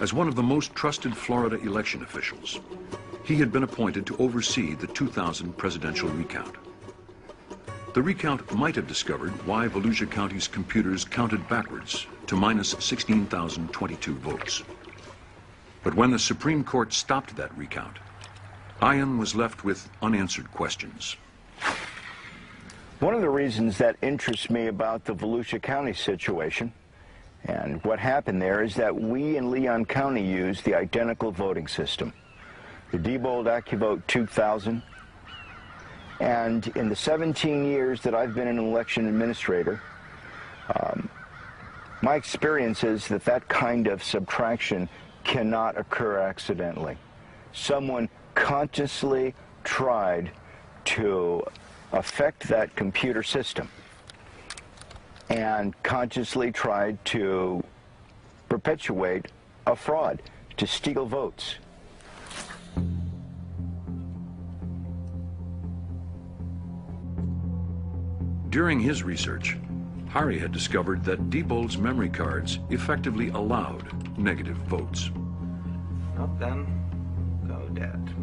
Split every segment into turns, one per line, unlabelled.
As one of the most trusted Florida election officials, he had been appointed to oversee the 2000 presidential recount. The recount might have discovered why Volusia County's computers counted backwards to minus 16,022 votes. But when the Supreme Court stopped that recount, Ian was left with unanswered questions.
One of the reasons that interests me about the Volusia County situation and what happened there is that we in Leon County use the identical voting system, the Diebold AccuVote 2000. And in the 17 years that I've been an election administrator, my experience is that that kind of subtraction cannot occur accidentally. Someone consciously tried to affect that computer system and consciously tried to perpetuate a fraud, to steal votes.
During his research, Hari had discovered that Diebold's memory cards effectively allowed negative votes.
Well, then, go dead.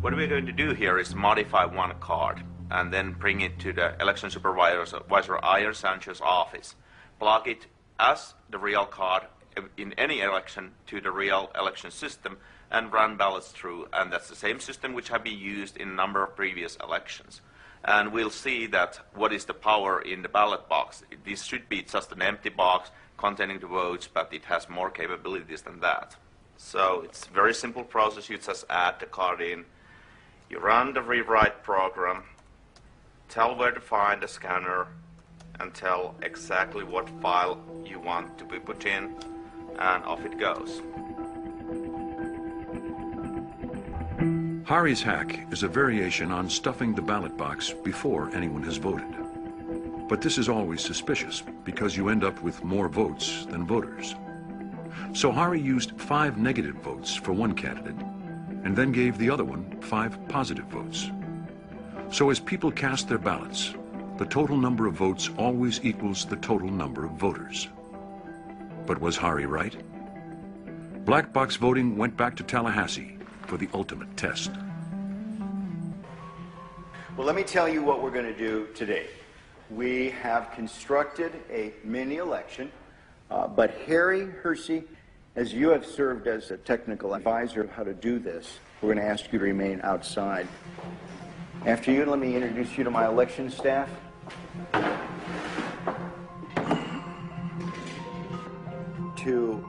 What we're going to do here is modify one card and then bring it to the election supervisor Ian Sancho's office. Plug it as the real card in any election to the real election system and run ballots through. And that's the same system which have been used in a number of previous elections. And we'll see that what is the power in the ballot box. This should be just an empty box containing the votes, but it has more capabilities than that. So it's a very simple process. You just add the card in, you run the rewrite program, tell where to find the scanner, and tell exactly what file you want to be put in, and off it goes.
Hari's hack is a variation on stuffing the ballot box before anyone has voted. But this is always suspicious because you end up with more votes than voters. So Hari used 5 negative votes for one candidate and then gave the other one 5 positive votes. So as people cast their ballots, the total number of votes always equals the total number of voters. But was Hari right? Black box voting went back to Tallahassee for the ultimate test.
Well, let me tell you what we're going to do today. We have constructed a mini election, but Harry Hersey, as you have served as a technical advisor of how to do this, we're going to ask you to remain outside. After you, let me introduce you to my election staff. To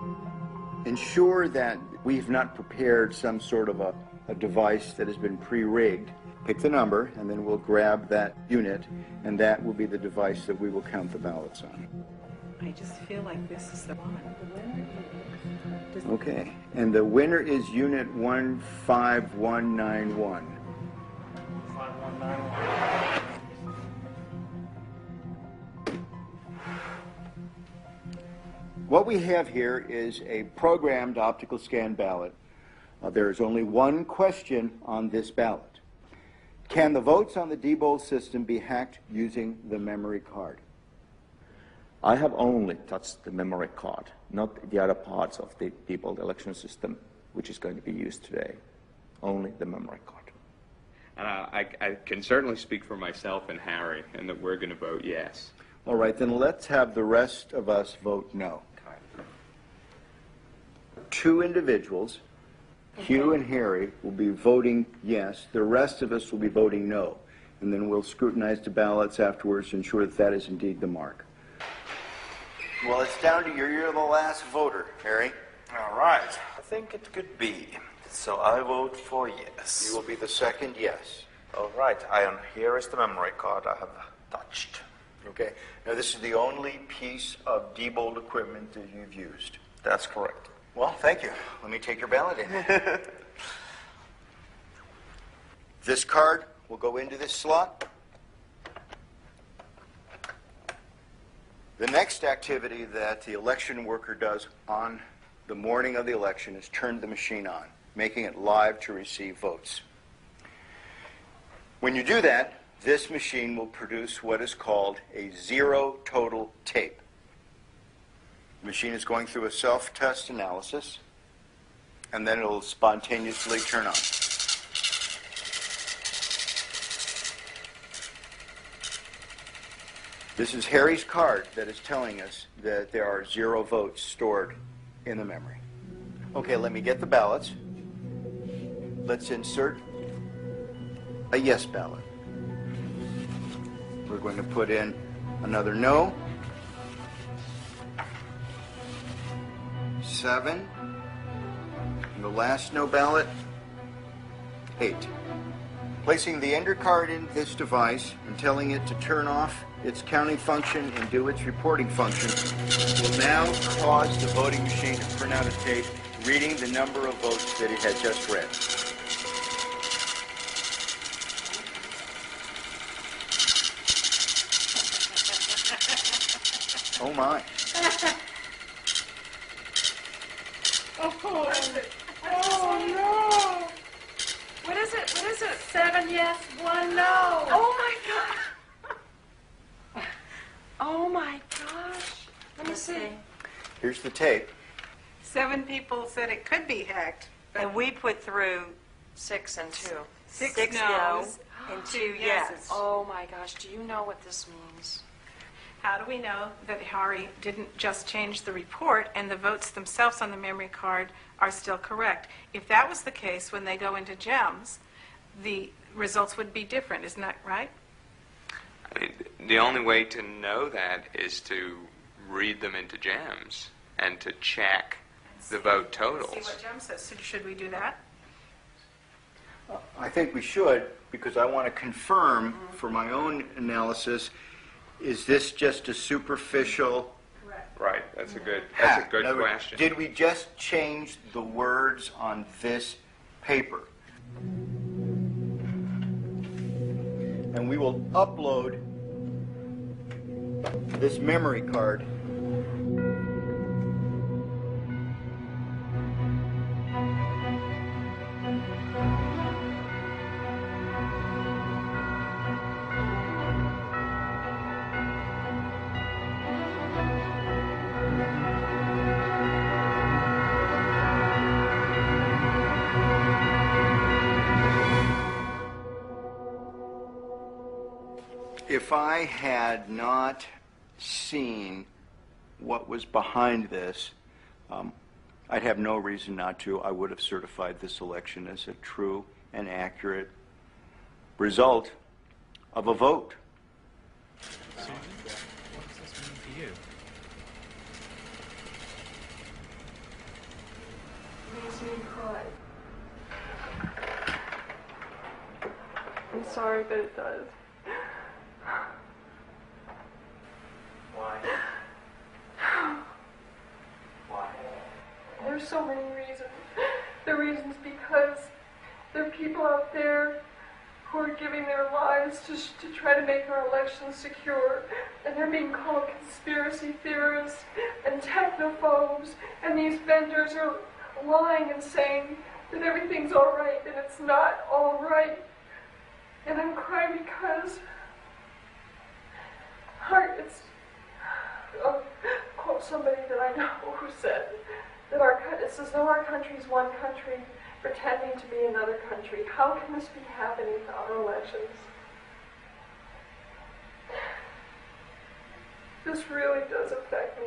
ensure that we've not prepared some sort of a device that has been pre-rigged, pick the number, and then we'll grab that unit, and that will be the device that we will count the ballots on.
I just feel like this is the one.
Okay, and the winner is unit 15191. 5191. What we have here is a programmed optical scan ballot. There is only one question on this ballot. Can the votes on the Diebold system be hacked using the memory card?
I have only touched the memory card, not the other parts of the Diebold election system, which is going to be used today. Only the memory card.
I can certainly speak for myself and Harry, and that we're going to vote yes.
All right, then let's have the rest of us vote no. 2 individuals, Hugh and Harry, will be voting yes. The rest of us will be voting no. And then we'll scrutinize the ballots afterwards to ensure that that is indeed the mark. Well, it's down to you. You're the last voter, Harry.
All right. I think it could be. So I vote for yes.
You will be the second yes.
All right, Ian, here is the memory card I have touched.
Okay. Now, this is the only piece of Diebold equipment that you've used.
That's correct.
Well, thank you. Let me take your ballot in. This card will go into this slot. The next activity that the election worker does on the morning of the election is turn the machine on, making it live to receive votes. When you do that, this machine will produce what is called a zero total tape. The machine is going through a self-test analysis. and then it'll spontaneously turn on. This is Harry's card that is telling us that there are 0 votes stored in the memory. Okay, let me get the ballots. Let's insert a yes ballot. We're going to put in another no. 7. And the last no ballot, 8. Placing the ender card in this device and telling it to turn off its counting function and do its reporting function will now cause the voting machine to print out a tape reading the number of votes that it had just read. Oh my.
Oh no! What is it? What is it? 7 yes, 1 no. Oh my god! Oh my gosh! Let me see.
Here's the tape.
7 people said it could be hacked.
And we put through 6 and 2.
6
no
no's
and
2
2
yeses.
yes. Oh my gosh, do you know what this means?
How do we know that Harry didn't just change the report and the votes themselves on the memory card are still correct? If that was the case, when they go into GEMS, the results would be different. Isn't that right?
I mean, the only way to know that is to read them into GEMS and to check the vote totals.
See what GEMS says. So should we do that?
I think we should, because I want to confirm for my own analysis, is this just a superficial
Right, that's a good
hack? In other words,
question.
did we just change the words on this paper? And we will upload this memory card if I had not seen what was behind this, I'd have no reason not to. I would have certified this election as a true and accurate result of a vote.
Susan, what does this mean for you?
Makes me cry. I'm sorry, but it does.
Why? Why?
There's so many reasons. The reasons because there are people out there who are giving their lives to try to make our elections secure, and they're being called conspiracy theorists and technophobes, and these vendors are lying and saying that everything's all right, and it's not all right. And I'm crying because it's I'll quote somebody that I know who said that it's as though our country's one country pretending to be another country. How can this be happening to our elections? This really does affect me.